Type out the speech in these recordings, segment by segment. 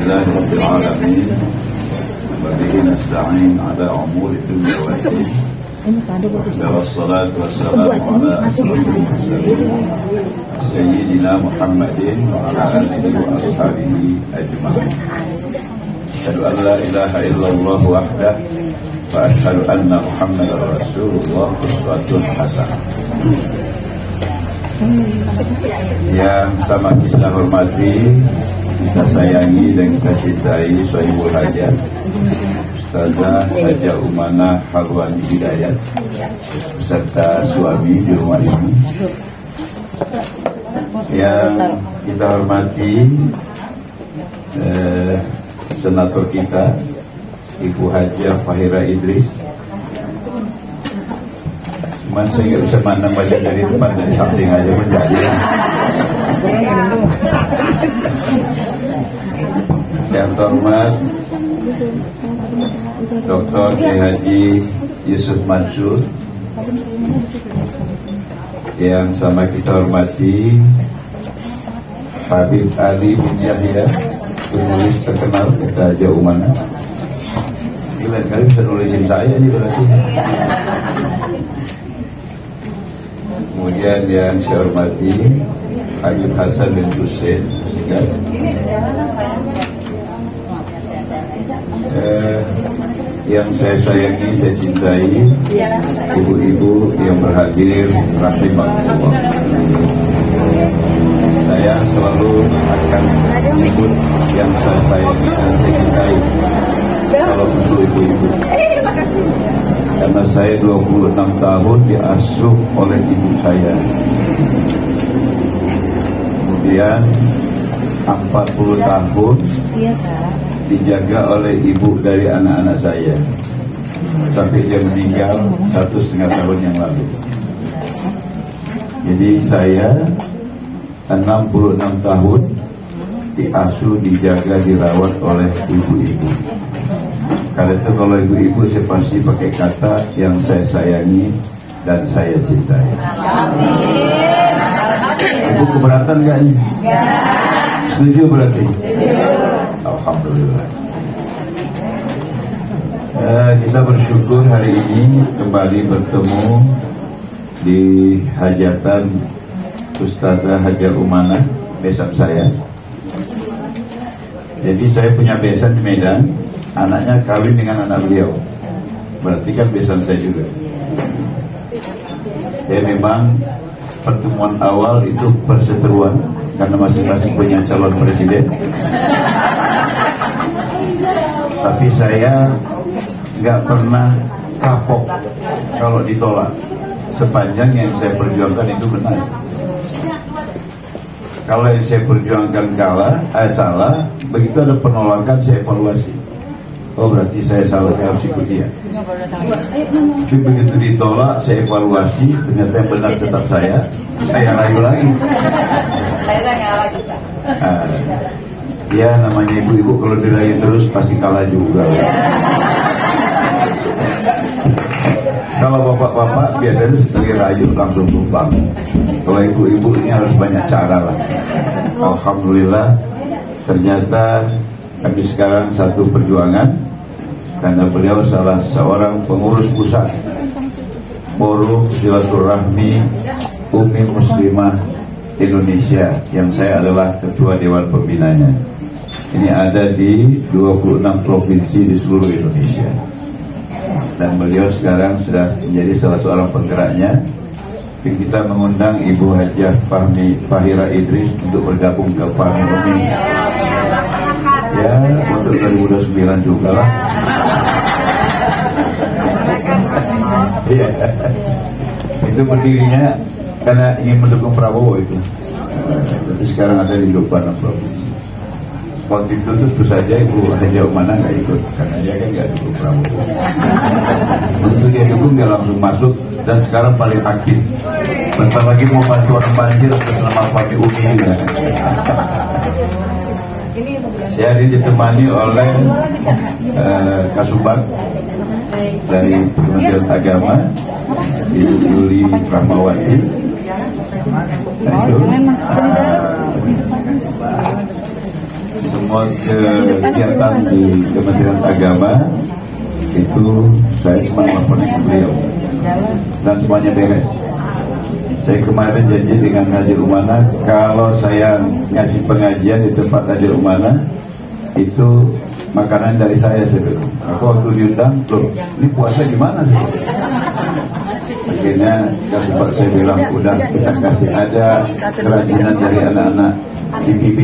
لله رب العالمين وبه نستعين على أمور الدنيا والدين والصلاة والسلام على أشرف المرسلين سيدنا محمد وعلى آله وأصحابه أجمعين. أشهد أن لا إله إلا الله وحده وأشهد أن محمدا رسول الله أسوة حسنة. Yang sama kita hormati, kita sayangi dan kita cintai Sohibul Hajat Ustazah Haja Umanah Harwani Hidayat beserta suami di rumah ini. Yang kita hormati senator kita Ibu Haja Fahira Idris. Cuman saya nggak bisa mandang wajah dari depan, dari samping aja menjadi. Yang terhormat Dr. Kiai Haji Yusuf Mansur. Yang sama kita hormati Habib Ali bin Yahya, penulis terkenal kita Haja Umanah. Lain kali bisa nulisin saya nih berarti. Kemudian yang saya hormati Habib Hasan bin Hussein. Yang saya sayangi, saya cintai ibu-ibu yang berhadir, rahimahullah. Saya selalu akan menyebut yang saya sayangi dan saya cintai kalau untuk ibu-ibu, karena saya 26 tahun diasuh oleh ibu saya, kemudian 40 tahun dijaga oleh ibu dari anak-anak saya sampai dia meninggal 1,5 tahun yang lalu. Jadi saya 66 tahun diasuh, dijaga, dirawat oleh ibu-ibu. Karena itu kalau ibu-ibu saya pasti pakai kata yang saya sayangi dan saya cintai. Ibu keberatan gak ini? Setuju berarti? Alhamdulillah. Kita bersyukur hari ini kembali bertemu di hajatan Ustazah Haja Umanah, besan saya. Jadi saya punya besan di Medan, anaknya kawin dengan anak beliau, berarti kan besan saya juga. Ya memang pertemuan awal itu perseteruan karena masing-masing punya calon presiden. Tapi saya nggak pernah kapok kalau ditolak sepanjang yang saya perjuangkan itu benar. Kalau yang saya perjuangkan salah, begitu ada penolakan saya evaluasi. Oh berarti saya salah, saya harus ikut dia. Tapi begitu ditolak, saya evaluasi, ternyata yang benar tetap saya rayu lagi. Ya namanya ibu-ibu kalau dirayu terus pasti kalah juga. Kalau bapak-bapak biasanya sekali rayu langsung tumpang. Kalau ibu-ibu ini harus banyak cara lah. Alhamdulillah, ternyata kami sekarang satu perjuangan karena beliau salah seorang pengurus pusat Forum Silaturahmi Umi Muslimah Indonesia, yang saya adalah ketua Dewan Pembinanya. Ini ada di 26 provinsi di seluruh Indonesia. Dan beliau sekarang sudah menjadi salah seorang penggeraknya. Kita mengundang Ibu Hajah Fahira Idris untuk bergabung ke Fahmi Umi. Ya, untuk 2029 juga lah. Iya. Itu berdirinya karena ingin mendukung Prabowo itu. Tapi sekarang ada di 26 provinsi. Waktu itu tentu saja Ibu Haja Umanah nggak ikut karena dia kan nggak dukung Prabowo. Untuk dia dukung, dia langsung masuk dan sekarang paling aktif. Bentar lagi mau bantu orang banjir bersama Fahmi Umi juga. Saya ditemani oleh Kasubag dari Kementerian Agama, Ibu Yuli Rahmawati. Semua mau kegiatan di Kementerian Agama itu saya cuma teleponin ke beliau dan semuanya beres. Saya kemarin janji dengan Haji Rumana, kalau saya ngasih pengajian di tempat Haji Rumana itu makanan dari saya. Aku waktu diundang, loh ini puasa gimana sih? Akhirnya sempat saya bilang, udah kita kasih ada kerajinan dari anak-anak IPB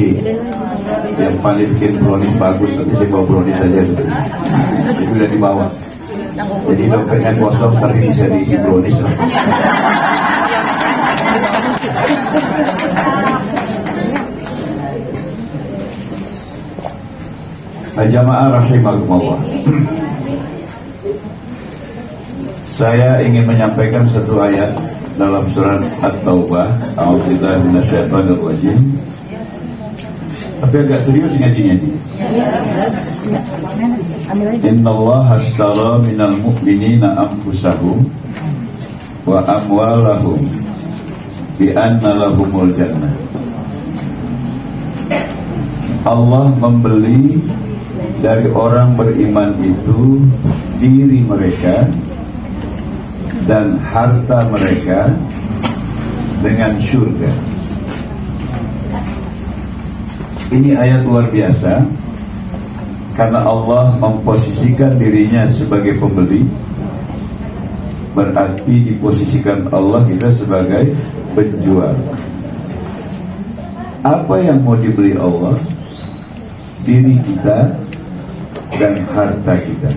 yang paling bikin brownies bagus, nanti saya bawa brownies saja. Itu udah dibawa. Jadi dompetnya kosong tapi bisa diisi brownies lah. Jamaah rahimakumullah. Saya ingin menyampaikan satu ayat dalam surat At-Taubah. A'udzubillahi minasyaitonir rajim. Tapi agak serius ngajinya ini. Innallaha ashtara minal mu'minina anfusahum wa amwalahum bi anna lahumul jannah. Allah membeli dari orang beriman itu diri mereka dan harta mereka dengan surga. Ini ayat luar biasa karena Allah memposisikan dirinya sebagai pembeli, berarti diposisikan Allah kita sebagai penjual. Apa yang mau dibeli Allah? Diri kita dan harta kita.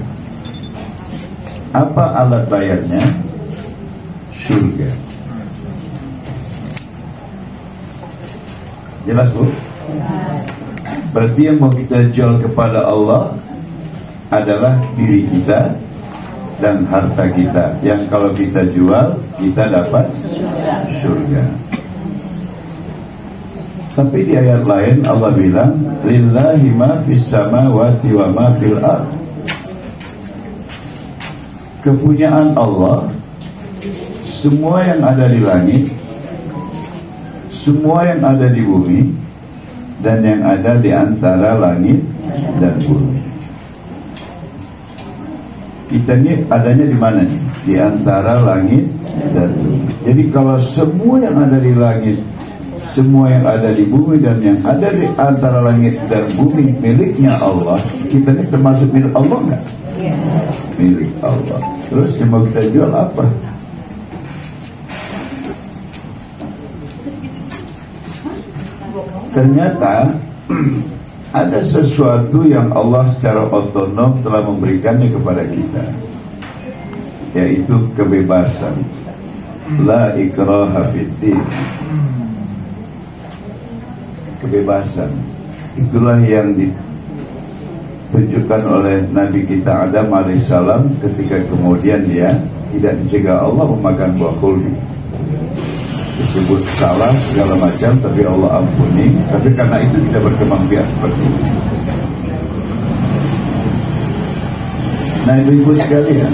Apa alat bayarnya? Surga. Jelas, Bu? Berarti yang mau kita jual kepada Allah adalah diri kita dan harta kita, yang kalau kita jual kita dapat surga. Tapi di ayat lain Allah bilang lillahi ma fis samawati wa ma fil ard. Kepunyaan Allah, semua yang ada di langit, semua yang ada di bumi, dan yang ada di antara langit dan bumi. Kita ini adanya di mana nih? Di antara langit dan bumi. Jadi kalau semua yang ada di langit, semua yang ada di bumi, dan yang ada di antara langit dan bumi miliknya Allah, kita ini termasuk milik Allah nggak? Milik Allah. Terus yang mau kita jual apa? Ternyata ada sesuatu yang Allah secara otonom telah memberikannya kepada kita, yaitu kebebasan. La ikraha fiddin. Kebebasan. Itulah yang ditunjukkan oleh Nabi kita Adam alaihissalam ketika kemudian dia tidak dicegah Allah memakan buah khuldi. Disebut salah segala macam, tapi Allah ampuni. Tapi karena itu tidak berkembang biak seperti itu. Nah, ibu-ibu sekalian,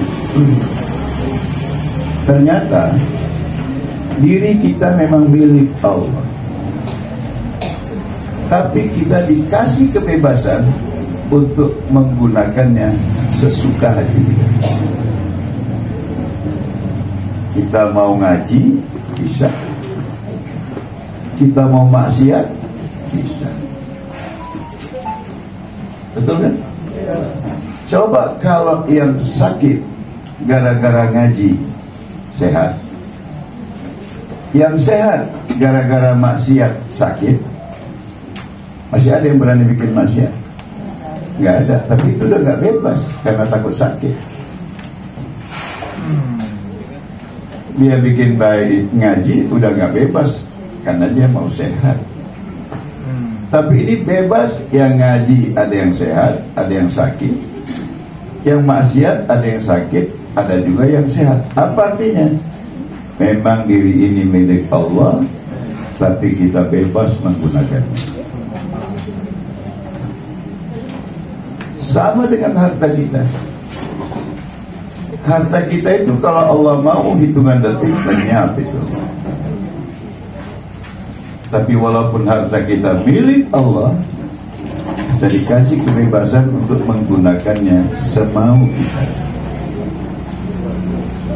ternyata diri kita memang milik Allah, tapi kita dikasih kebebasan untuk menggunakannya sesuka hati kita. Kita mau ngaji, bisa. Kita mau maksiat, bisa. Betul kan? Coba kalau yang sakit gara-gara ngaji sehat, yang sehat gara-gara maksiat sakit, masih ada yang berani bikin maksiat? Nggak ada. Tapi itu udah nggak bebas karena takut sakit. Dia bikin baik ngaji udah nggak bebas karena dia mau sehat. Tapi ini bebas, yang ngaji ada yang sehat, ada yang sakit, yang maksiat ada yang sakit, ada juga yang sehat. Apa artinya? Memang diri ini milik Allah, tapi kita bebas menggunakannya. Sama dengan harta kita. Harta kita itu kalau Allah mau hitungan detik lenyap itu. Tapi walaupun harta kita milik Allah, Kita dikasih kebebasan untuk menggunakannya semau kita.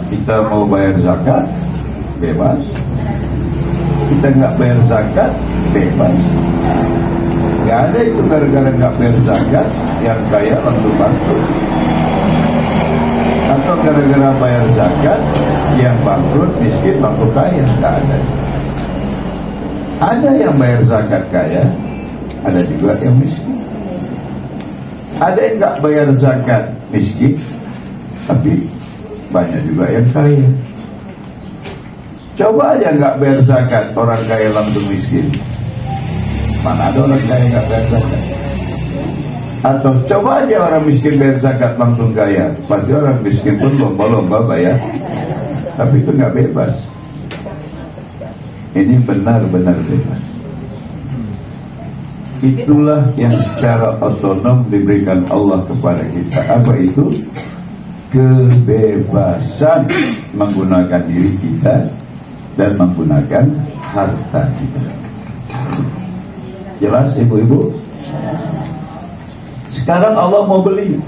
Kita mau bayar zakat, bebas. Kita nggak bayar zakat, bebas. Nggak ada itu gara-gara nggak bayar zakat yang kaya langsung bangkrut, atau gara-gara bayar zakat yang bangkrut miskin langsung kaya. Nggak ada. Ada yang bayar zakat kaya, ada juga yang miskin. Ada yang nggak bayar zakat miskin, tapi banyak juga yang kaya. Coba aja nggak bayar zakat, orang kaya langsung miskin. Mana ada orang kaya nggak bayar zakat? Atau coba aja orang miskin bayar zakat langsung kaya, pasti orang miskin pun lomba-lomba bayar, tapi itu nggak bebas. Ini benar-benar bebas. Itulah yang secara otonom diberikan Allah kepada kita. Apa itu? Kebebasan menggunakan diri kita dan menggunakan harta kita. Jelas ibu-ibu? Sekarang Allah mau beli,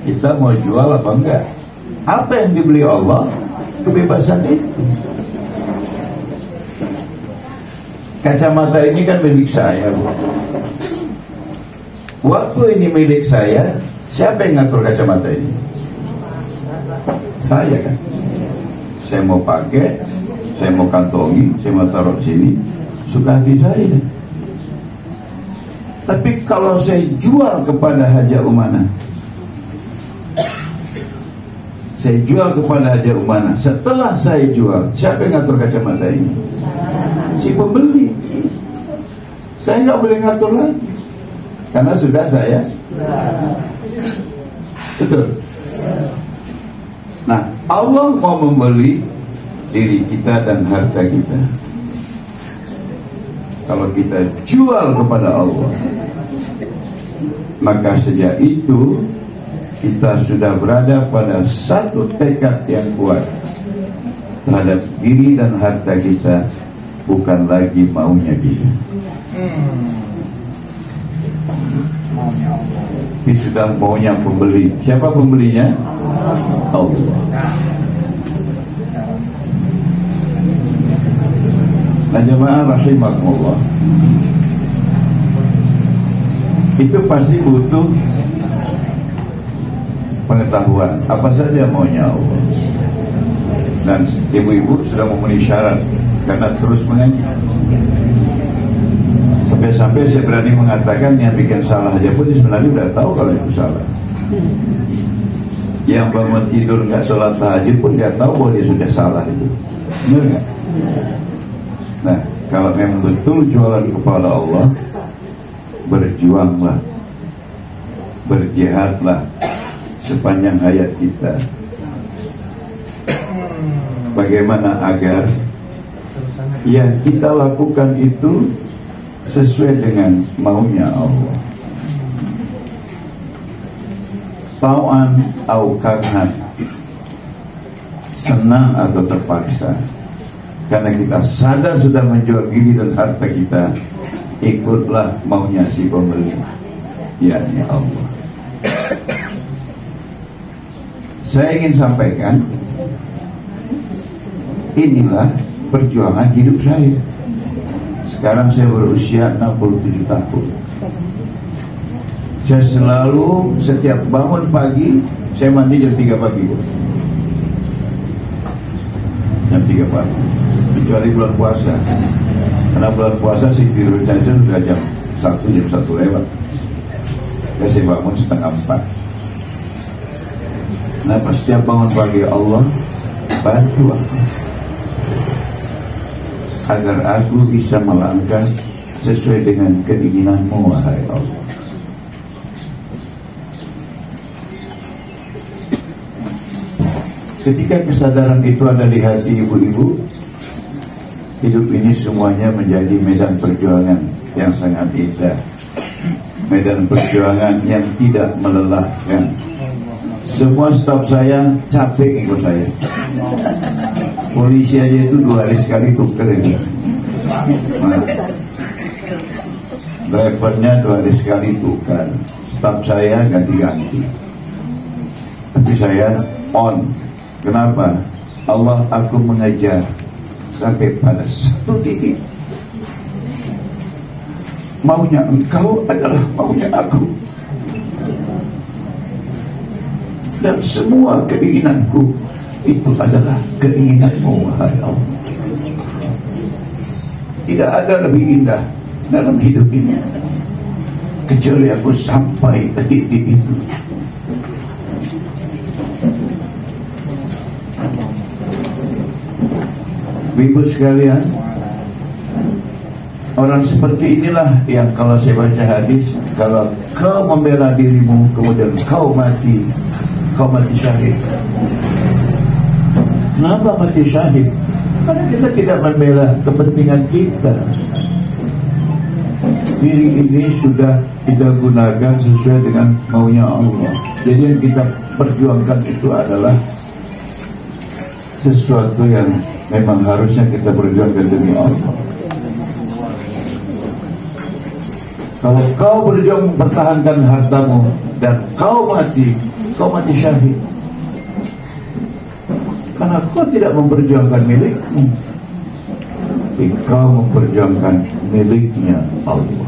kita mau jual apa enggak? Apa yang dibeli Allah? Kebebasan itu. Kacamata ini kan milik saya, Bu. Waktu ini milik saya, siapa yang ngatur kacamata ini? Saya kan. Saya mau pakai, saya mau kantongi, saya mau taruh sini, suka hati saya. Tapi kalau saya jual kepada Haja Umana, saya jual kepada Haja Umana, setelah saya jual, siapa yang ngatur kacamata ini? Si pembeli. Saya nggak boleh ngatur lagi, karena sudah saya. Betul. Nah, Allah mau membeli diri kita dan harta kita. Kalau kita jual kepada Allah, maka sejak itu kita sudah berada pada satu tekad yang kuat terhadap diri dan harta kita, bukan lagi maunya dia. Ini sudah maunya pembeli. Siapa pembelinya? Allah. Nah, jemaah rahimakumullah, itu pasti butuh pengetahuan apa saja maunya Allah. Dan ibu-ibu sudah memenuhi syarat karena terus mengaji. Sampai-sampai saya berani mengatakan yang bikin salah aja pun sebenarnya udah tahu kalau itu salah. Yang bangun tidur nggak sholat tahajud pun dia tahu bahwa dia sudah salah itu. Benar nggak? Nah, kalau memang betul jualan kepada Allah, berjuanglah, berjihadlah sepanjang hayat kita. Bagaimana agar yang kita lakukan itu sesuai dengan maunya Allah. Tau'an au karhan, senang atau terpaksa. Karena kita sadar sudah menjual diri dan harta kita, ikutlah maunya si pembeli, yakni Allah. Saya ingin sampaikan, inilah perjuangan hidup saya. Sekarang saya berusia 67 tahun. Saya selalu setiap bangun pagi, saya mandi jam 3 pagi. Jam 3 pagi. Kecuali bulan puasa. Karena bulan puasa sih tidur caca sudah jam 1 lewat. Saya bangun setengah 4. Nah, pas setiap bangun pagi, Allah bantu aku agar aku bisa melangkah sesuai dengan keinginanmu, wahai Allah. Ketika kesadaran itu ada di hati ibu-ibu, hidup ini semuanya menjadi medan perjuangan yang sangat indah, medan perjuangan yang tidak melelahkan. Semua staf saya capek ikut saya. Polisi aja itu 2 hari sekali tuker ini. drivernya 2 hari sekali bukan, staf saya ganti-ganti, tapi saya on. Kenapa? Allah, aku mengejar sampai pada satu titik, maunya engkau adalah maunya aku, dan semua keinginanku itu adalah keinginanmu, wahai Allah. Tidak ada lebih indah dalam hidup ini kecuali aku sampai ke titik itu. Ibu sekalian, orang seperti inilah yang kalau saya baca hadis, kalau kau membela dirimu kemudian kau mati syahid. Kenapa mati syahid? Karena kita tidak membela kepentingan kita. Diri ini sudah kita gunakan sesuai dengan maunya Allah. Jadi yang kita perjuangkan itu adalah sesuatu yang memang harusnya kita perjuangkan demi Allah. Kalau kau berjuang mempertahankan hartamu dan kau mati syahid. Karena kau tidak memperjuangkan milikmu, tapi kau memperjuangkan miliknya Allah.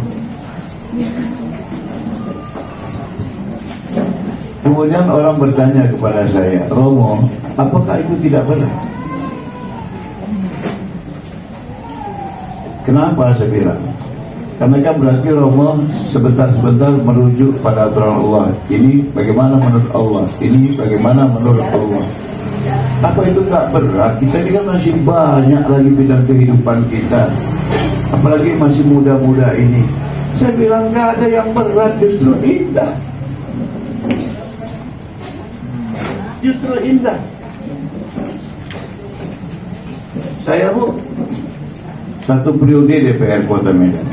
Kemudian orang bertanya kepada saya, Romo, apakah itu tidak benar? Kenapa saya bilang? Karena kan berarti Romo sebentar-sebentar merujuk pada aturan Allah. Ini bagaimana menurut Allah, ini bagaimana menurut Allah. Apa itu gak berat? Kita ini kan masih banyak lagi bidang kehidupan kita, apalagi masih muda-muda ini. Saya bilang gak ada yang berat, justru indah. Justru indah. Saya satu periode DPR Kota Medan,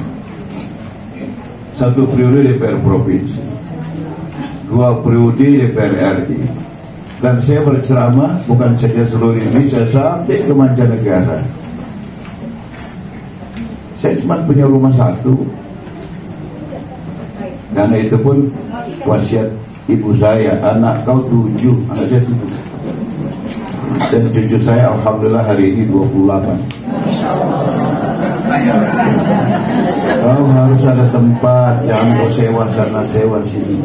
satu periode DPR Provinsi, 2 periode DPR RI. Dan saya berceramah bukan saja seluruh Indonesia, sampai ke mancanegara. Saya cuma punya rumah 1, karena itu pun wasiat ibu saya, anak kau 7, anak saya 7. Dan cucu saya alhamdulillah hari ini 28. Kau harus ada tempat, jangan kau sewa sana sewa sini.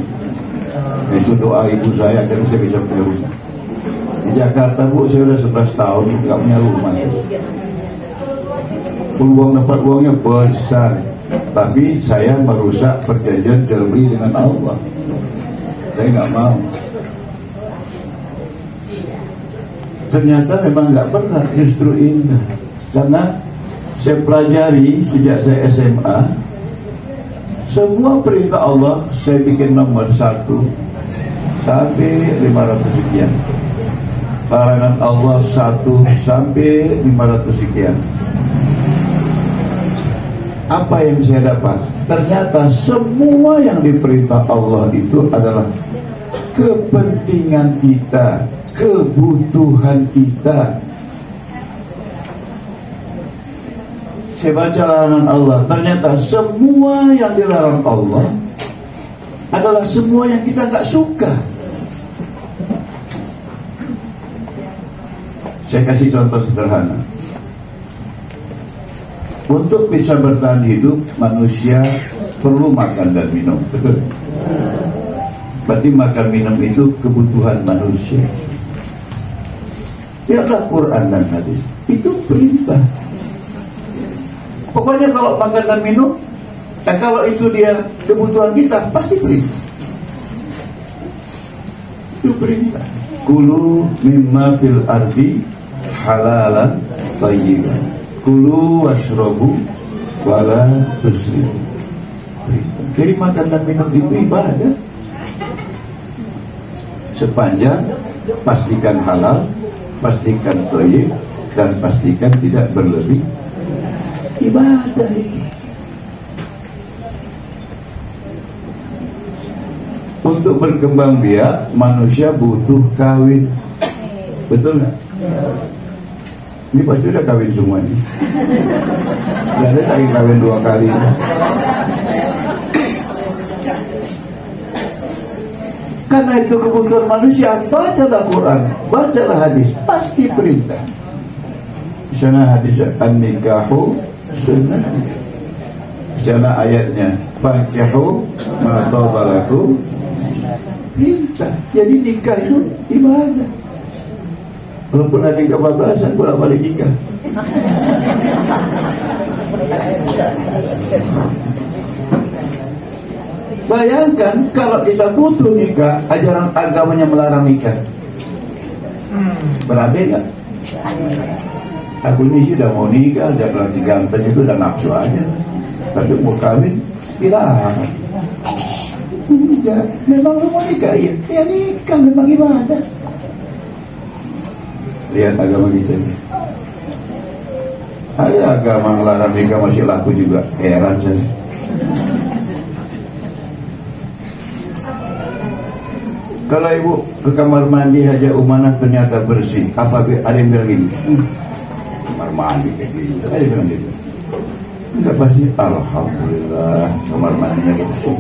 Itu doa ibu saya agar saya bisa punya rumah. Di Jakarta Bu, saya sudah 11 tahun nggak punya rumah. Peluang dapat uangnya besar, tapi saya merusak perjanjian jual beli dengan Allah. Saya nggak mau. Ternyata memang nggak pernah, justru indah. Karena saya pelajari sejak saya SMA, semua perintah Allah saya bikin nomor 1 sampai 500 sekian. Larangan Allah 1 sampai 500 sekian. Apa yang saya dapat? Ternyata semua yang diperintah Allah itu adalah kepentingan kita, kebutuhan kita. Saya baca larangan Allah, ternyata semua yang dilarang Allah adalah semua yang kita nggak suka. Saya kasih contoh sederhana. Untuk bisa bertahan hidup, manusia perlu makan dan minum, betul? Berarti makan minum itu kebutuhan manusia. Lihatlah Quran dan hadis, itu perintah. Pokoknya kalau makan dan minum, kalau itu dia kebutuhan kita, pasti perintah. Itu perintah. Kulu mimma fil ardi halalan thayyiban. Kulu washrabu wala tusrifu. Jadi makan dan minum itu ibadah. Sepanjang pastikan halal, pastikan thayyib, dan pastikan tidak berlebih. Ibadah ini. Untuk berkembang biak, manusia butuh kawin. Betul nggak? Ini pasti udah kawin semua ini. Gak ada lagi kawin 2 kali. Karena itu kebutuhan manusia. Bacalah Quran, bacalah hadis, pasti perintah. Di sana hadis an-nikahu sunnah. Di sana ayatnya fankihu ma taba lakum, perintah. Jadi nikah itu ibadah. Walaupun ada yang kebablasan bolak-balik nikah. Bayangkan kalau kita butuh nikah, ajaran agamanya melarang nikah. Berabe kan? Aku ini sudah mau nikah, udah lagi ganteng itu udah nafsu aja. Tapi mau kawin, dilarang. Enggak, memang lu mau nikah ya? Ya nikah, memang ibadah. Lihat agama kita ini. Ada agama melarang nikah masih laku juga. Heran saya. Kalau ibu ke kamar mandi Haja Umanah ternyata bersih, apa ada yang bilang ini? Kamar mandi kayak gitu. Ada yang bilang gitu. Enggak pasti. Alhamdulillah kamar mandinya bersih.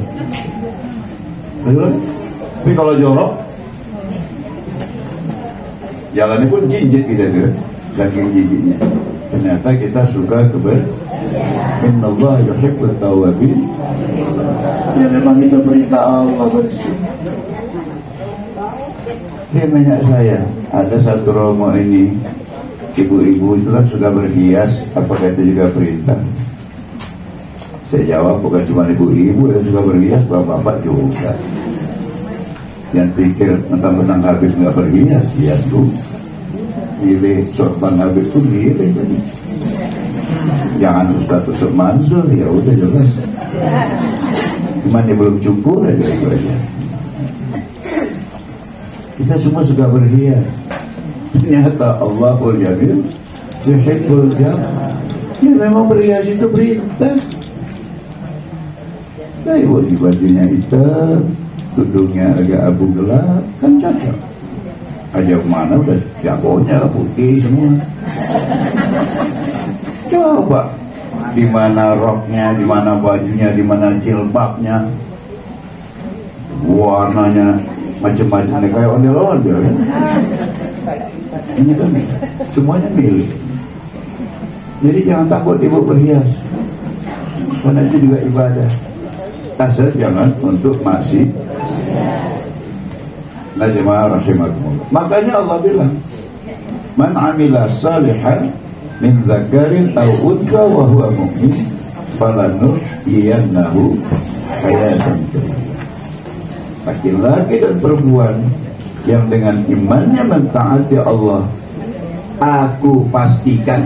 Tapi kalau jorok, jalannya pun jinjit gitu tuh, saking jijiknya. Ternyata kita suka Innallaha yuhibbut tawwabin. Ya memang itu perintah Allah bersih. Dia nanya saya, ada satu romo ini, ibu-ibu itu kan suka berhias, apakah itu juga perintah? Saya jawab, bukan cuma ibu-ibu yang suka berhias, bapak-bapak juga. Yang pikir mentang-mentang Habib nggak berhias, hias tuh. Milih sorban Habib tuh milih tadi. Jangan Ustaz Mansur, ya udah jelas. Cuman dia belum cukur aja itu aja. Kita semua suka berhias. Ternyata Allahul Jamil yuhibbul jamal. Ya memang berhias itu perintah. Nah, ibu bajunya hitam, tudungnya agak abu gelap, kan cocok. Aja kemana udah jagonya putih semua. Coba di mana roknya, di mana bajunya, di mana jilbabnya, warnanya macam-macam kayak ondel-ondel kan? Ini kan semuanya milik. Jadi jangan takut ibu berhias, karena itu juga ibadah. Asal jangan untuk maksiat. Nah jemaah rahimakumullah. Makanya Allah bilang, man amila salihan min dzakarin aw untha wa huwa mu'min falanuhyiyannahu hayatan thayyibah. Laki-laki dan perempuan yang dengan imannya mentaati Allah, aku pastikan,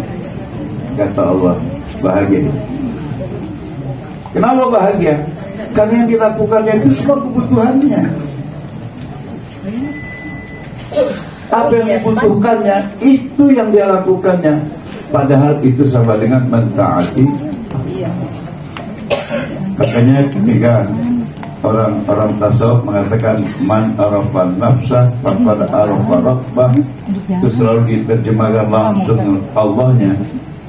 kata Allah, bahagia. Kenapa bahagia? Karena yang dilakukannya itu semua kebutuhannya. Apa yang dibutuhkannya, itu yang dia lakukannya. Padahal itu sama dengan mentaati. Makanya ketika orang tasawuf mengatakan man arafa nafsah faqad arafa rabbah, itu selalu diterjemahkan langsung Allahnya.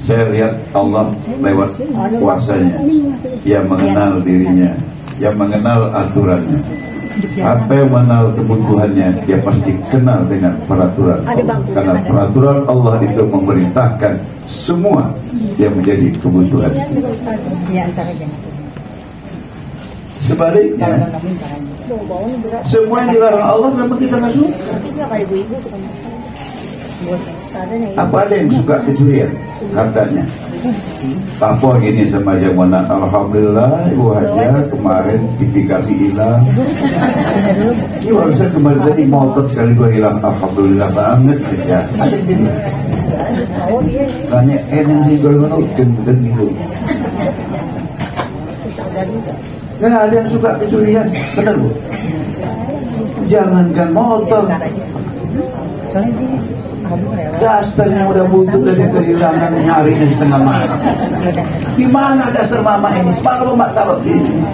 Saya lihat Allah lewat kuasanya, yang mengenal dirinya, yang mengenal aturannya. Apa yang mengenal kebutuhannya, dia pasti kenal dengan peraturan Allah. Karena peraturan Allah itu memerintahkan semua yang menjadi kebutuhan. Sebaliknya, semua yang dilarang Allah memang kita nggak suka. Apa ada yang suka kecurian hartanya? Apa gini sama Jamona, alhamdulillah Ibu Haja kemarin TV kami hilang. Ini barusan kemarin tadi motor sekali gua hilang, alhamdulillah banget kerja. Ada yang gini. Tanya sih kalau gendeng gitu. Gak ada yang suka kecurian, benar Bu? Jangankan motor, dasternya udah butuh dari kehilangan, nyarinya setengah mati. Di mana daster mama ini? Semalam mak taruh di sini.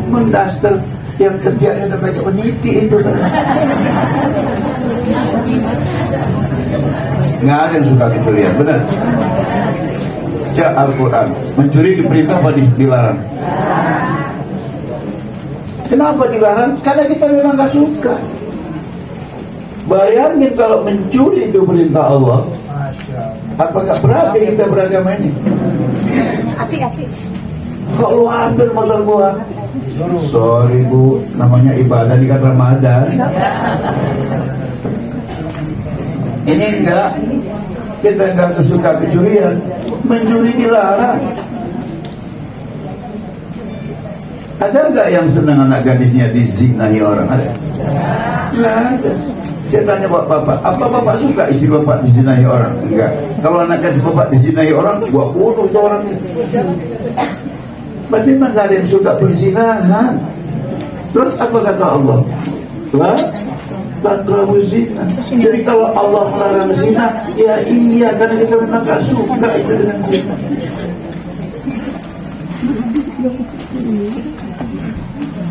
Mendaster yang kerjanya udah banyak peniti itu. Nggak ada yang suka kecurian, benar? Al-Quran, mencuri diperintah apa dilarang? Kenapa dilarang? Karena kita memang gak suka. Bayangin kalau mencuri itu perintah Allah, apakah berarti kita beragama ini? Hati-hati. Kalau lu ambil motor gua, sorry bu, namanya ibadah di kan Ramadan. Ini enggak, kita enggak suka kecurian, mencuri dilarang. Ada enggak yang senang anak gadisnya dizinahi orang? Ada? Enggak ada. Saya tanya bapak, apa bapak suka istri bapak dizinahi orang? Enggak. Kalau anak gadis bapak dizinahi orang, gua bunuh itu orangnya. Berarti memang gak ada yang suka perzinahan. Terus apa kata Allah? La taqrabu zina. Jadi kalau Allah melarang zina, ya iya, karena kita memang gak suka itu dengan zina.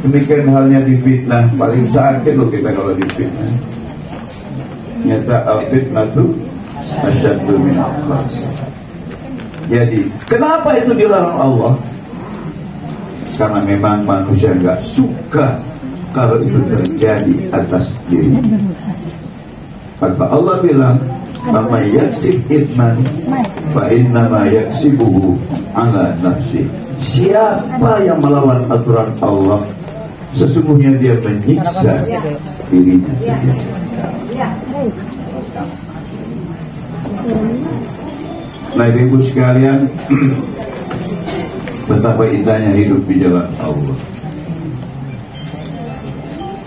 Demikian halnya di fitnah. Paling sakit loh kita kalau di fitnah. Nyata al-fitnah itu asyaddu minal qatl. Jadi kenapa itu dilarang Allah? Karena memang manusia nggak suka kalau itu terjadi atas diri. Maka Allah bilang, "Mama yaksib itman, fa innama yaksibuhu ala nafsi." Siapa yang melawan aturan Allah, sesungguhnya dia menyiksa dirinya sendiri. Nah, ibu sekalian, betapa indahnya hidup di jalan Allah.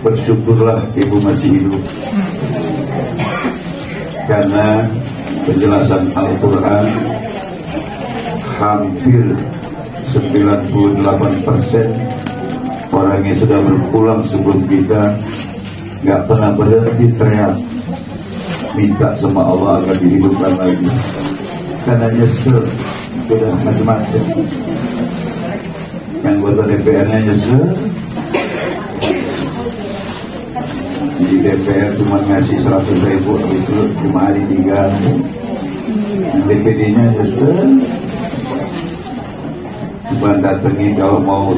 Bersyukurlah ibu masih hidup, karena penjelasan Al-Quran hampir 98% orang yang sudah berpulang sebelum kita gak pernah berhenti teriak minta sama Allah agar dihidupkan lagi, karena nyesel sudah macam-macam. Yang anggota DPR-nya nyesel, di DPR cuma ngasih 100.000, itu cuma hari 3. DPD-nya nyesel, cuma datengin kalau mau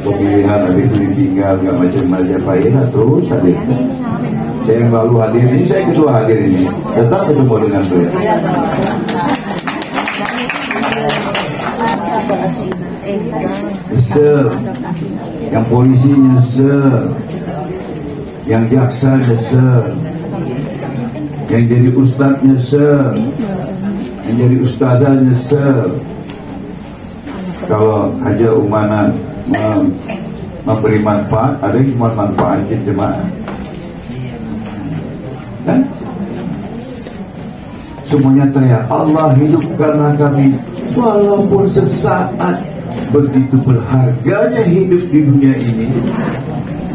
pemilihan, habis itu ditinggal, gak macam Majapahit terus hadir. Saya yang lalu hadir ini, saya ketua hadir ini, tetap ketemu dengan beliau. Nyesel, yang polisi nyesel, yang jaksa nyesel, yang jadi ustaz nyesel, yang jadi ustazah nyesel. Kalau Haja Umanan memberi manfaat, ada yang cuma manfaatin jemaah, kan? Semuanya teriak, Allah hidupkanlah kami. Walaupun sesaat, begitu berharganya hidup di dunia ini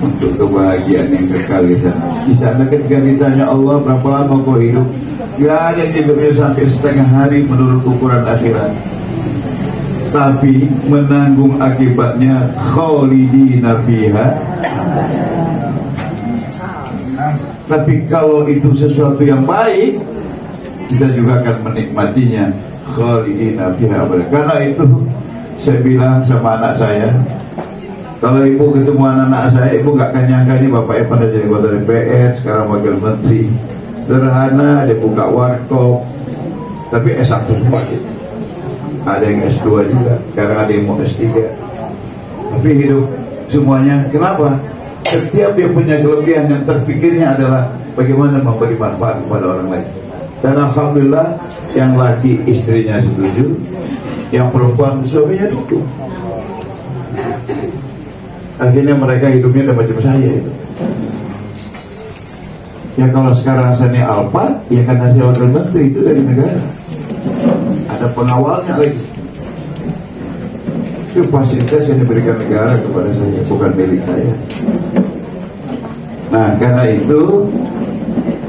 untuk kebahagiaan yang kekal di sana. Di sana ketika ditanya Allah, berapa lama kau hidup? Ya, ada yang hidupnya sampai setengah hari menurut ukuran akhirat, tapi menanggung akibatnya khalidina fiha. Tapi kalau itu sesuatu yang baik, kita juga akan menikmatinya khalidina fiha. Karena itu saya bilang sama anak saya, kalau ibu ketemu anak-anak saya, ibu gak akan nyangka ini bapaknya pada jadi anggota DPR, sekarang wakil menteri. Sederhana, dia buka warkop, tapi S1 semua gitu. Ada yang S2 juga, sekarang ada yang mau S3. Tapi hidup semuanya, kenapa? Setiap dia punya kelebihan, yang terfikirnya adalah bagaimana memberi manfaat kepada orang lain. Dan alhamdulillah, yang laki istrinya setuju, yang perempuan suaminya dukung. Akhirnya mereka hidupnya udah macam saya itu. Ya kalau sekarang saya Alphard, ya karena saya wakil menteri itu dari negara, ada pengawalnya lagi. Itu fasilitas yang diberikan negara kepada saya, bukan milik saya. Nah, karena itu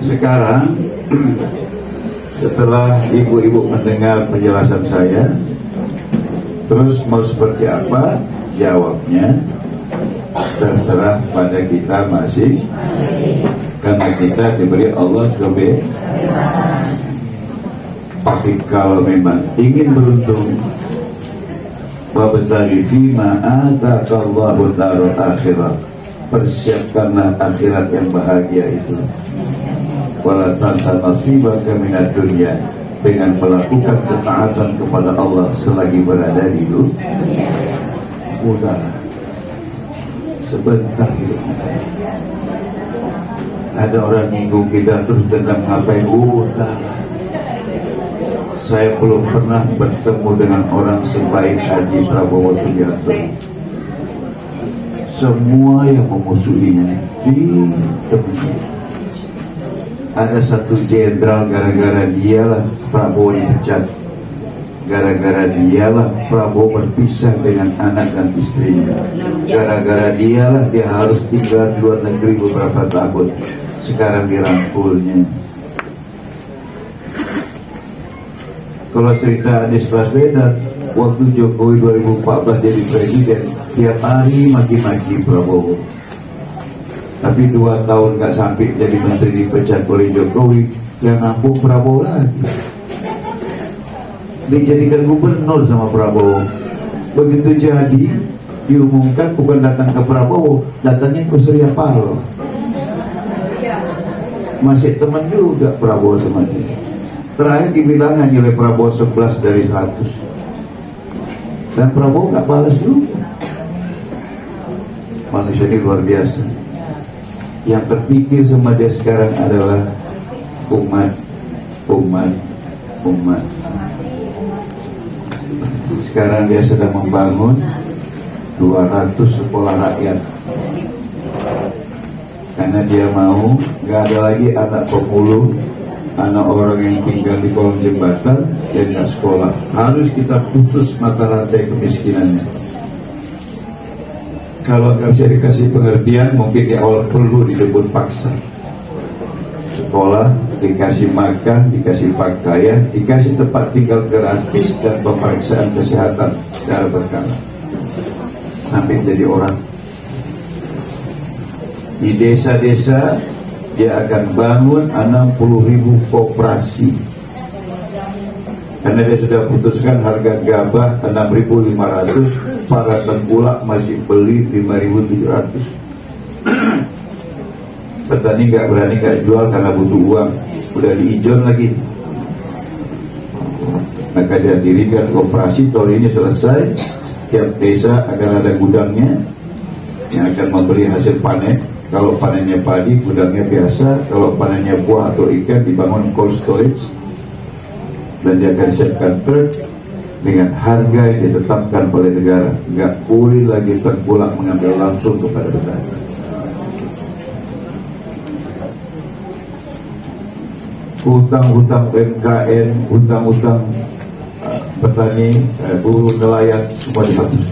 sekarang setelah ibu-ibu mendengar penjelasan saya, terus mau seperti apa jawabnya terserah pada kita masing, karena kita diberi Allah kebebasan. Tapi kalau memang ingin beruntung, wabtaghi fima ataka Allahu darul akhirah persiapkanlah akhirat yang bahagia itu. Wala tansa nasibaka minad dunya, dengan melakukan ketaatan kepada Allah selagi berada di dunia. Udah sebentar hidup. Ada orang nyinggung kita terus dendam ngapain? Udah. Saya belum pernah bertemu dengan orang sebaik Haji Prabowo Subianto. Semua yang memusuhinya ditemui. Ada satu jenderal gara-gara dialah Prabowo dipecat. Gara-gara dialah Prabowo berpisah dengan anak dan istrinya. Gara-gara dialah dia harus tinggal di luar negeri beberapa tahun. Sekarang dirangkulnya. Kalau cerita Anies Baswedan, waktu Jokowi 2014 jadi presiden, tiap hari maki-maki Prabowo. Tapi 2 tahun gak sampai jadi menteri dipecat oleh Jokowi, yang ngampung Prabowo lagi. Dijadikan gubernur sama Prabowo. Begitu jadi, diumumkan bukan datang ke Prabowo, datangnya ke Surya Paloh. Masih teman juga Prabowo sama dia. Terakhir dibilang hanya oleh Prabowo 11 dari 100. Dan Prabowo gak balas juga. Manusia ini luar biasa. Yang terpikir sama dia sekarang adalah umat. Sekarang dia sedang membangun 200 sekolah rakyat. Karena dia mau gak ada lagi anak pemulung, anak orang yang tinggal di kolong jembatan dan gak sekolah. Harus kita putus mata rantai kemiskinannya. Kalau nggak bisa dikasih pengertian, mungkin di awal perlu disebut paksa. Sekolah, dikasih makan, dikasih pakaian, dikasih tempat tinggal gratis dan pemeriksaan kesehatan secara berkala. Sampai jadi orang. Di desa-desa dia akan bangun 60.000 koperasi. Karena dia sudah putuskan harga gabah 6.500, para tengkulak masih beli 5.700. Petani nggak berani nggak jual karena butuh uang, udah diijon lagi. Maka dia dirikan koperasi. Tahun ini selesai, setiap desa akan ada gudangnya yang akan memberi hasil panen. Kalau panennya padi, gudangnya biasa. Kalau panennya buah atau ikan, dibangun cold storage. Dan dia akan siapkan truk dengan harga yang ditetapkan oleh negara. Nggak boleh lagi tengkulak mengambil langsung kepada petani. Hutang-hutang UMKM, hutang-hutang petani, buruh nelayan semua dihapus.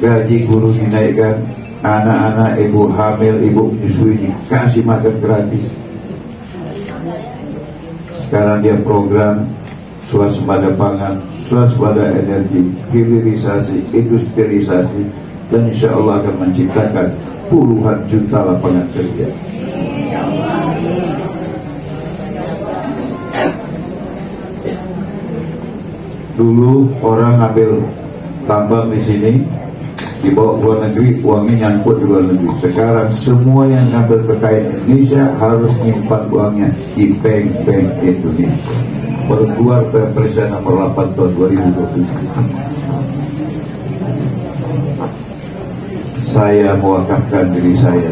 Gaji guru dinaikkan, anak-anak ibu hamil, ibu menyusui dikasih makan gratis. Sekarang dia program swasembada pangan, swasembada energi, hilirisasi, industrialisasi, dan insya Allah akan menciptakan puluhan juta lapangan kerja. Dulu orang ambil tambang di sini, dibawa ke luar negeri, uangnya nyangkut di luar negeri. Sekarang semua yang ngambil kekayaan Indonesia harus menyimpan uangnya di bank-bank Indonesia. Baru keluar Perpres nomor 8 tahun 2020. Saya mewakafkan diri saya,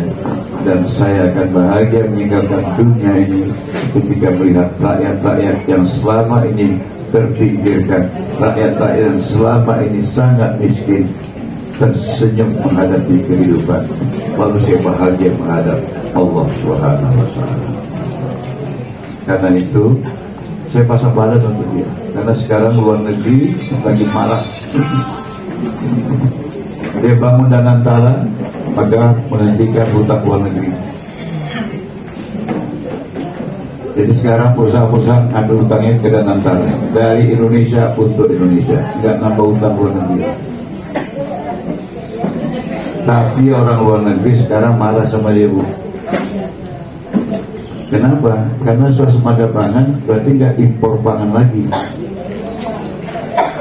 dan saya akan bahagia meninggalkan dunia ini ketika melihat rakyat-rakyat yang selama ini terpinggirkan, rakyat-rakyat yang selama ini sangat miskin tersenyum menghadapi kehidupan. Lalu saya bahagia menghadap Allah Subhanahu wa Ta'ala. Karena itu saya pasang badan untuk dia. Karena sekarang luar negeri lagi marah. Dia bangun Danantala, maka menghentikan hutang luar negeri. Jadi sekarang perusahaan-perusahaan ambil hutangnya ke Danantala dari Indonesia untuk Indonesia, nggak nambah hutang luar negeri. Tapi orang luar negeri sekarang marah sama dia, Bu. Kenapa? Karena swasembada pangan berarti nggak impor pangan lagi.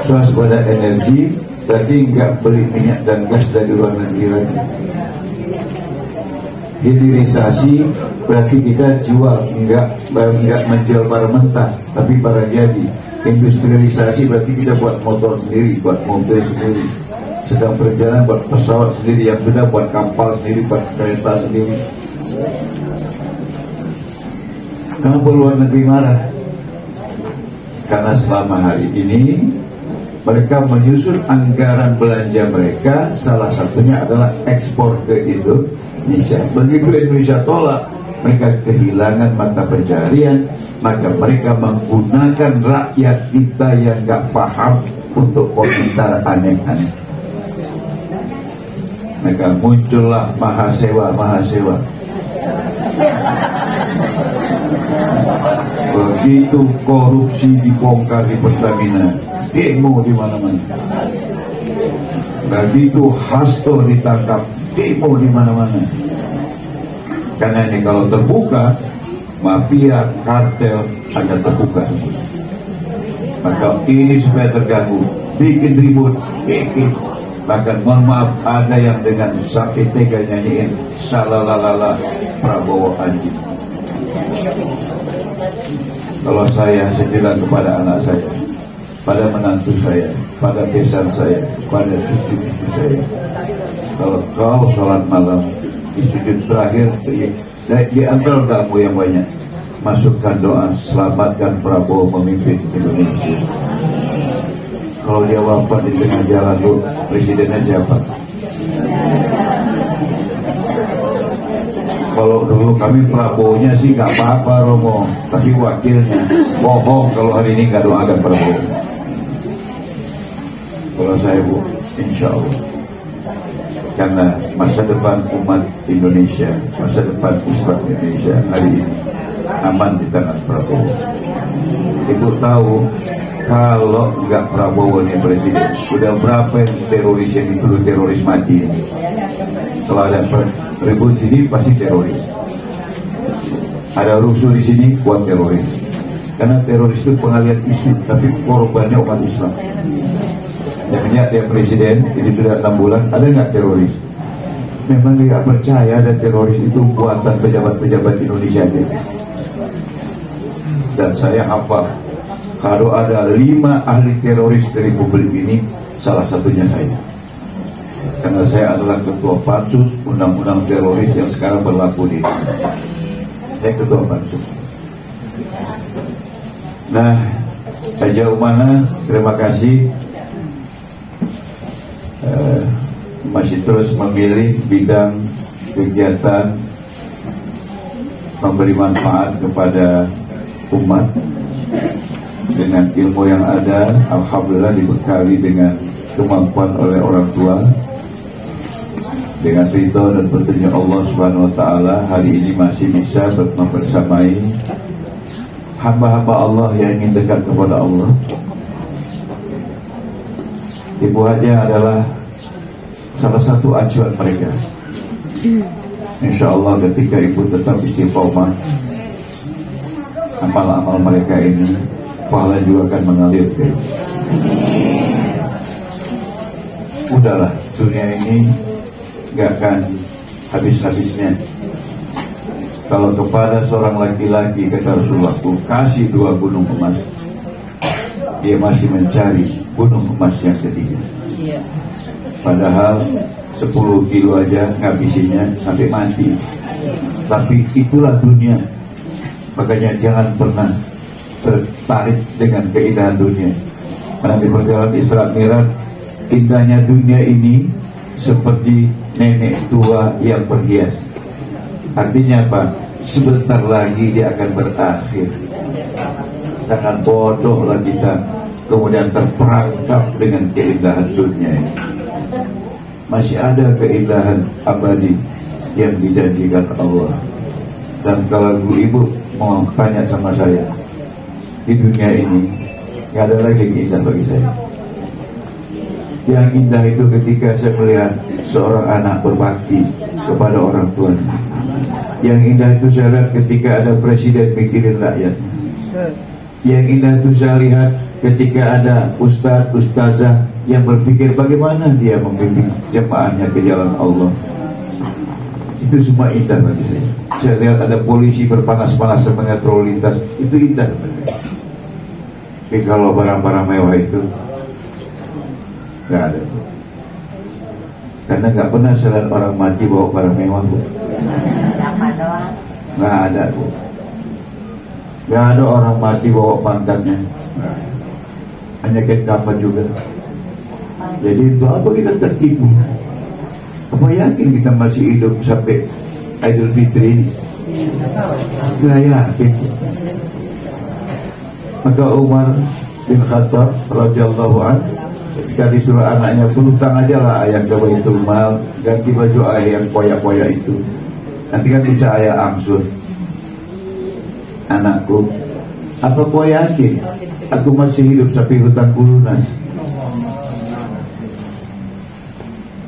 Swasembada energi Jadi nggak beli minyak dan gas dari luar negeri lagi. Hilirisasi berarti kita jual, nggak menjual barang mentah, tapi barang jadi. Industrialisasi berarti kita buat motor sendiri, buat mobil sendiri, sedang berjalan buat pesawat sendiri, yang sudah buat kapal sendiri, buat kereta sendiri. Kenapa luar negeri marah? Karena selama hari ini mereka menyusun anggaran belanja mereka, salah satunya adalah ekspor ke Indonesia. Begitu Indonesia tolak, mereka kehilangan mata pencaharian, maka mereka menggunakan rakyat kita yang gak paham untuk komentar aneh-aneh. Maka muncullah mahasewa. Begitu korupsi dibongkar di Pertamina, demo di mana-mana. Begitu Hasto ditangkap, demo di mana-mana. Karena ini kalau terbuka, mafia, kartel akan terbuka semua. Maka ini supaya terganggu, bikin ribut, bahkan mohon maaf, ada yang dengan sampai tega nyanyiin salalalala Prabowo anjing. Kalau saya bilang kepada anak saya, pada menantu saya, pada besan saya, pada cucu saya, kalau kau sholat malam di sujud terakhir di antara doamu yang banyak, masukkan doa selamatkan Prabowo memimpin Indonesia. Kalau dia wafat di tengah jalan, tuh presidennya siapa? Kalau dulu kami Prabowo-nya sih gak apa-apa Romo, tapi wakilnya bohong kalau hari ini gak doakan Prabowo. Kalau saya Bu, insya Allah, karena masa depan umat Indonesia, masa depan Islam Indonesia hari ini aman di tangan Prabowo. Ibu tahu kalau nggak Prabowo nih presiden, udah berapa teroris yang dituduh teroris mati? Kalau ada ribut sini pasti teroris, ada rusuh di sini buat teroris. Karena teroris itu pengalian isu, tapi korbannya umat Islam. Yang dia presiden, ini sudah 6 bulan, ada nggak teroris? Memang nggak percaya ada teroris itu buatan pejabat-pejabat Indonesia aja. Dan saya hafal, kalau ada 5 ahli teroris dari Republik ini, salah satunya saya. Karena saya adalah ketua pansus undang-undang teroris yang sekarang berlaku di Indonesia. Saya ketua pansus. Nah, sejauh mana terima kasih masih terus memilih bidang kegiatan memberi manfaat kepada umat dengan ilmu yang ada. Alhamdulillah dibekali dengan kemampuan oleh orang tua, dengan ridho dan petunjuk Allah Subhanahu wa Ta'ala, hari ini masih bisa membersamai hamba-hamba Allah yang ingin dekat kepada Allah. Ibu Haja adalah salah satu acuan mereka. Insya Allah ketika ibu tetap istiqomah, amal-amal mereka ini pahala juga akan mengalir ke ibu. Udahlah, dunia ini gak akan habis-habisnya. Kalau kepada seorang laki-laki kata Rasulullah, kasih 2 gunung emas, dia masih mencari gunung emas yang ketiga. Padahal 10 kilo aja ngabisinya sampai mati. Tapi itulah dunia. Makanya jangan pernah tertarik dengan keindahan dunia. Karena di perjalanan Isra Mi'raj, indahnya dunia ini seperti nenek tua yang berhias. Artinya apa? Sebentar lagi dia akan berakhir. Sangat bodohlah kita kemudian terperangkap dengan keindahan dunia ini. Masih ada keindahan abadi yang dijanjikan Allah. Dan kalau ibu mau tanya sama saya, di dunia ini gak ada lagi yang indah bagi saya. Yang indah itu ketika saya melihat seorang anak berbakti kepada orang tuanya. Yang indah itu saya lihat ketika ada presiden mikirin rakyat. Yang indah itu saya lihat ketika ada ustadz, ustazah yang berpikir bagaimana dia membimbing jemaahnya ke jalan Allah, itu semua indah bagi saya. Saya lihat ada polisi berpanas-panasan mengatur lintas, itu indah. Tapi kalau barang-barang mewah itu nggak ada, karena nggak pernah saya lihat orang mati bawa barang mewah, Bu. Nggak ada, Bu. Nggak ada orang mati bawa pangkatnya, hanya kain kafan juga. Jadi itu apa kita tertipu? Apa yakin kita masih hidup sampai Idul Fitri ini? Nggak yakin. Maka Umar bin Khattab radhiyallahu anhu ketika disuruh anaknya, berhutang aja lah ayah ke Baitul Mal, ganti baju ayah yang koyak-koyak itu, nanti kan bisa ayah angsur. Anakku, apa kau yakin aku masih hidup sampai hutangku lunas?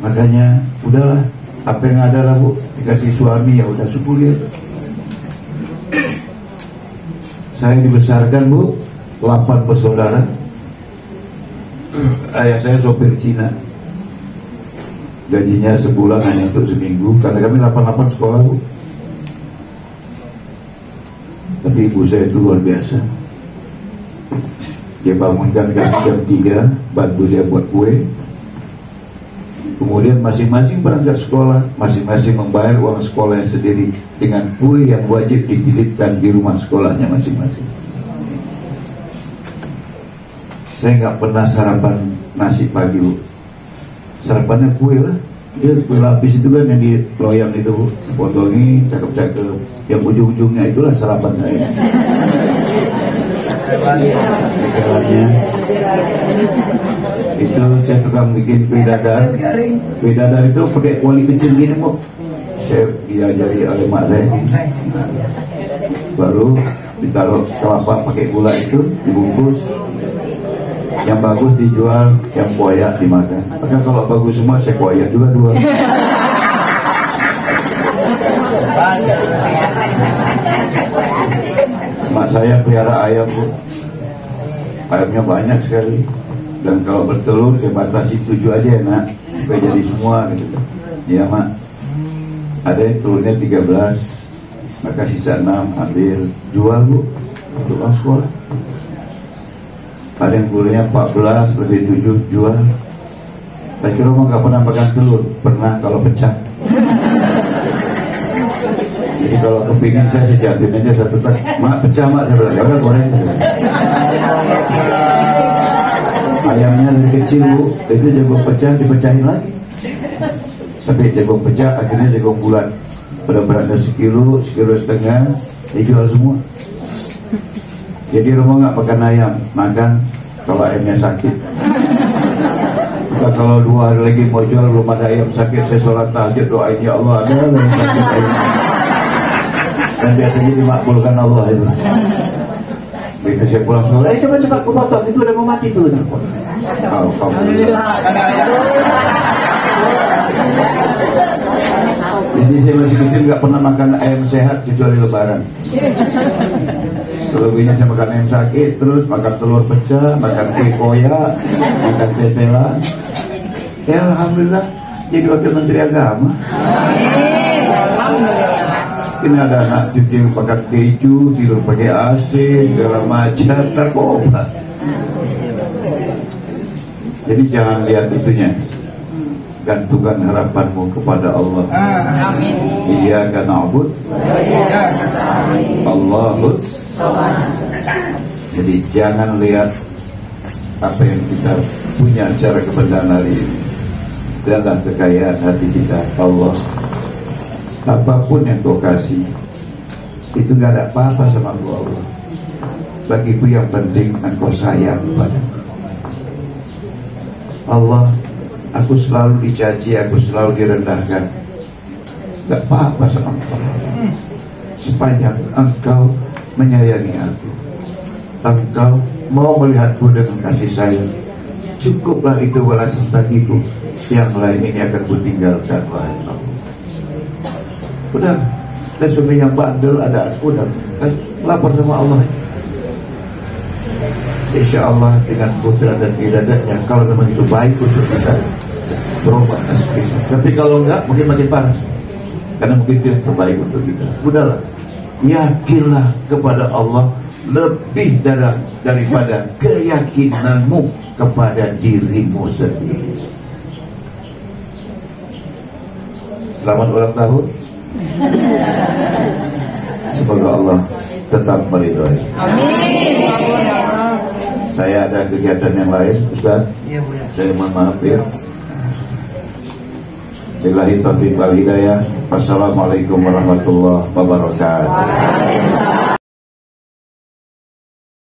Makanya udahlah, apa yang ada lah, Bu, dikasih suami ya udah syukur ya. Saya dibesarkan, Bu, 8 bersaudara. Ayah saya sopir Cina, gajinya sebulan hanya untuk seminggu, karena kami 8 sekolah, Bu. Tapi ibu saya itu luar biasa. Dia bangunkan kami jam 3, bantu dia buat kue. Kemudian masing-masing berangkat sekolah, masing-masing membayar uang sekolahnya sendiri dengan kue yang wajib dititipkan di rumah sekolahnya masing-masing. Saya nggak pernah sarapan nasi pagi, Bu. Sarapannya kue lah. Dia kue lapis itu kan yang di loyang itu, Bu, potongin cakep-cakep. Yang ujung-ujungnya itulah sarapan saya. Sekarangnya itu saya tukang bikin kue dadar. Kue dadar itu pakai kuali kecil gini, Bu. Saya diajari oleh mak saya. Baru ditaruh kelapa pakai gula itu, dibungkus. Yang bagus dijual, yang koyak dimakan. Maka kalau bagus semua saya koyak juga 2. Mak saya pelihara ayam, Bu. Ayamnya banyak sekali. Dan kalau bertelur saya batasi 7 aja ya, nak, supaya jadi semua gitu. Iya, Mak. Ada yang telurnya 13, maka sisa 6 ambil jual, Bu, untuk uang sekolah. Ada yang telurnya 14, lebih 7 jual. Saya kira Mak gak pernah makan telur. Pernah kalau pecah. Jadi kalau kepingin saya jatuhin aja satu tak. Mak pecah, Mak, saya bilang, ya udah goreng. Ayamnya dari kecil, Bu, itu jagung pecah dipecahin lagi sampai jagung pecah, akhirnya jagung bulat. Pada beratnya 1 kilo, 1,5 kilo, dijual semua. Jadi rumah nggak makan ayam, makan kalau ayamnya sakit. Maka kalau 2 hari lagi mau jual belum ada ayam sakit, saya sholat tahajud doain, ya Allah ada yang sakit ayam. Dan biasanya dimakbulkan Allah itu. Begitu saya pulang sore, coba aku potong, itu udah mau mati tuh. Alhamdulillah. Jadi saya masih kecil nggak pernah makan ayam sehat kecuali lebaran. Selebihnya saya makan ayam sakit, terus makan telur pecah, makan kue koyak, makan tetelan. Ya Alhamdulillah, jadi wakil menteri agama. Ini ada anak cucu yang pakai keju, tidur pakai AC, segala macam, narkoba. Jadi jangan lihat itunya, gantungkan harapanmu kepada Allah. Amin. Iyyaka na'budu wa iyyaka nasta'in. Allahus samad. Jadi jangan lihat apa yang kita punya secara kebenaran hari ini. Dalam kekayaan hati kita, Allah, apapun yang kau kasih itu gak ada apa-apa sama Allah. Bagiku yang penting engkau sayang padaku. Allah, aku selalu dicaci, aku selalu direndahkan, gak apa-apa sama engkau. Sepanjang engkau menyayangi aku, engkau mau melihatku dengan kasih sayang, cukuplah itu balasan bagiku. Yang lain ini akan kutinggalkan, wahai Allah. Udah, dan suami yang bandel ada, udah lapor sama Allah. insya Allah dengan putra dan iradatnya, kalau memang itu baik untuk kita, berobat. Tapi kalau enggak, mungkin makin parah, karena mungkin itu yang terbaik untuk kita. Udahlah, yakinlah kepada Allah lebih daripada keyakinanmu kepada dirimu sendiri. Selamat ulang tahun. Semoga Allah tetap meridhoi. Amin. Saya ada kegiatan yang lain, Ustaz. Saya mohon maaf ya. Billahi taufiq wal hidayah. Wassalamualaikum warahmatullahi wabarakatuh.